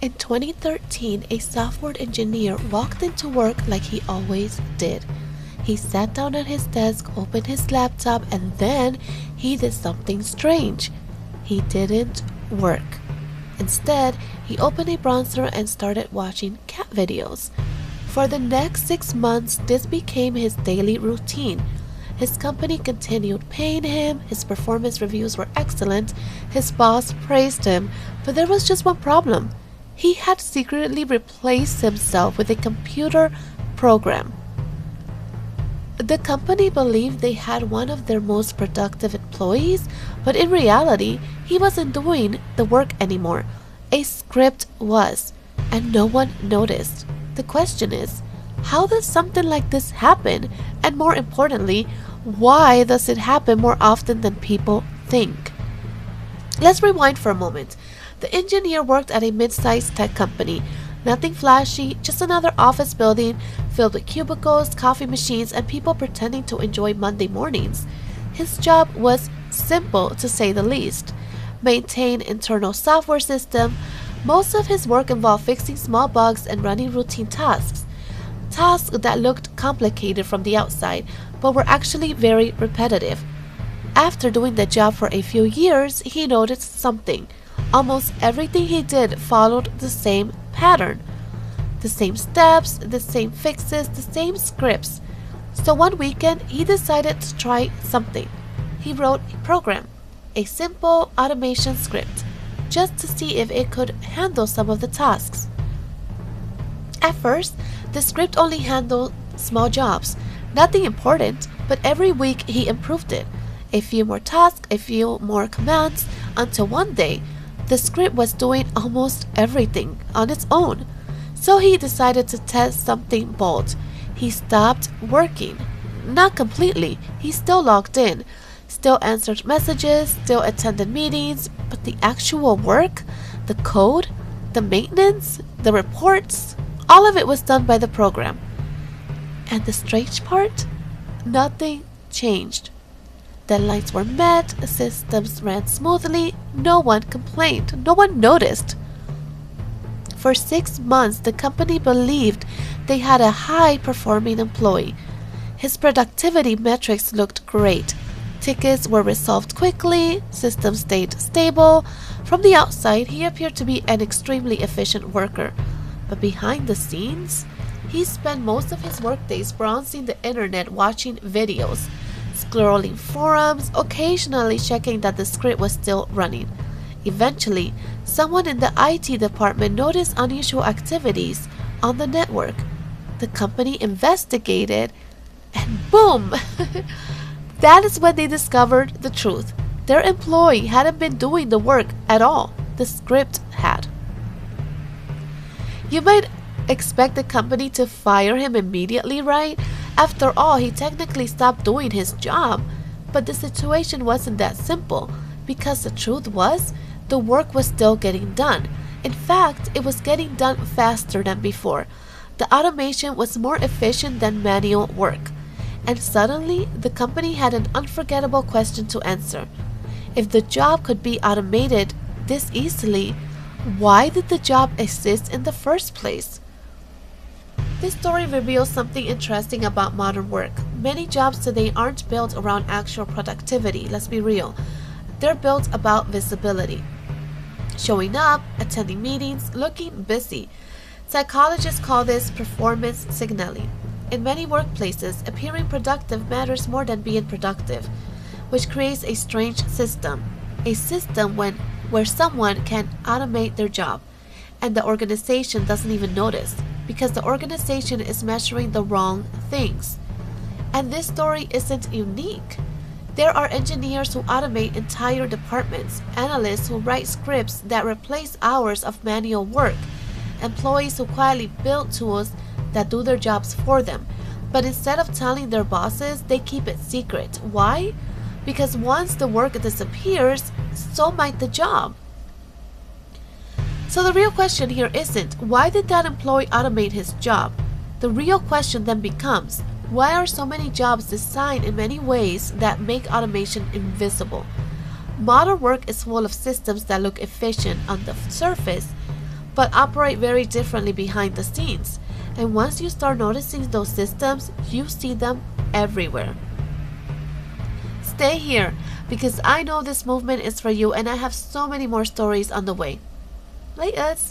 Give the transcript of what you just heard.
In 2013, a software engineer walked into work like he always did. He sat down at his desk, opened his laptop, and then he did something strange. He didn't work. Instead, he opened a browser and started watching cat videos. For the next 6 months, this became his daily routine. His company continued paying him, his performance reviews were excellent, his boss praised him, but there was just one problem. He had secretly replaced himself with a computer program. The company believed they had one of their most productive employees, but in reality, he wasn't doing the work anymore. A script was, and no one noticed. The question is, how does something like this happen? And more importantly, why does it happen more often than people think? Let's rewind for a moment. The engineer worked at a mid-sized tech company. Nothing flashy, just another office building filled with cubicles, coffee machines, and people pretending to enjoy Monday mornings. His job was simple, to say the least. Maintain internal software system. Most of his work involved fixing small bugs and running routine tasks. Tasks that looked complicated from the outside, but were actually very repetitive. After doing the job for a few years, he noticed something. Almost everything he did followed the same pattern. The same steps, the same fixes, the same scripts. So one weekend, he decided to try something. He wrote a program, a simple automation script, just to see if it could handle some of the tasks. At first, the script only handled small jobs, nothing important, but every week he improved it. A few more tasks, a few more commands, until one day, the script was doing almost everything on its own. So he decided to test something bold. He stopped working. Not completely. He still logged in, still answered messages, still attended meetings, but the actual work, the code, the maintenance, the reports, all of it was done by the program. And the strange part? Nothing changed. Deadlines were met, systems ran smoothly, no one complained, no one noticed. For 6 months, the company believed they had a high-performing employee. His productivity metrics looked great. Tickets were resolved quickly, systems stayed stable. From the outside, he appeared to be an extremely efficient worker. But behind the scenes, he spent most of his workdays browsing the internet watching videos, scrolling forums, occasionally checking that the script was still running. Eventually, someone in the IT department noticed unusual activities on the network. The company investigated, and boom! That is when they discovered the truth. Their employee hadn't been doing the work at all. The script had. You might expect the company to fire him immediately, right? After all, he technically stopped doing his job. But the situation wasn't that simple, because the truth was, the work was still getting done. In fact, it was getting done faster than before. The automation was more efficient than manual work. And suddenly, the company had an unforgettable question to answer. If the job could be automated this easily, why did the job exist in the first place? This story reveals something interesting about modern work. Many jobs today aren't built around actual productivity, let's be real. They're built about visibility. Showing up, attending meetings, looking busy. Psychologists call this performance signaling. In many workplaces, appearing productive matters more than being productive, which creates a strange system. A system where someone can automate their job, and the organization doesn't even notice, because the organization is measuring the wrong things. And this story isn't unique. There are engineers who automate entire departments, analysts who write scripts that replace hours of manual work, employees who quietly build tools that do their jobs for them. But instead of telling their bosses, they keep it secret. Why? Because once the work disappears, so might the job. So the real question here isn't, why did that employee automate his job? The real question then becomes, why are so many jobs designed in many ways that make automation invisible? Modern work is full of systems that look efficient on the surface, but operate very differently behind the scenes. And once you start noticing those systems, you see them everywhere. Stay here, because I know this movement is for you and I have so many more stories on the way. Laters!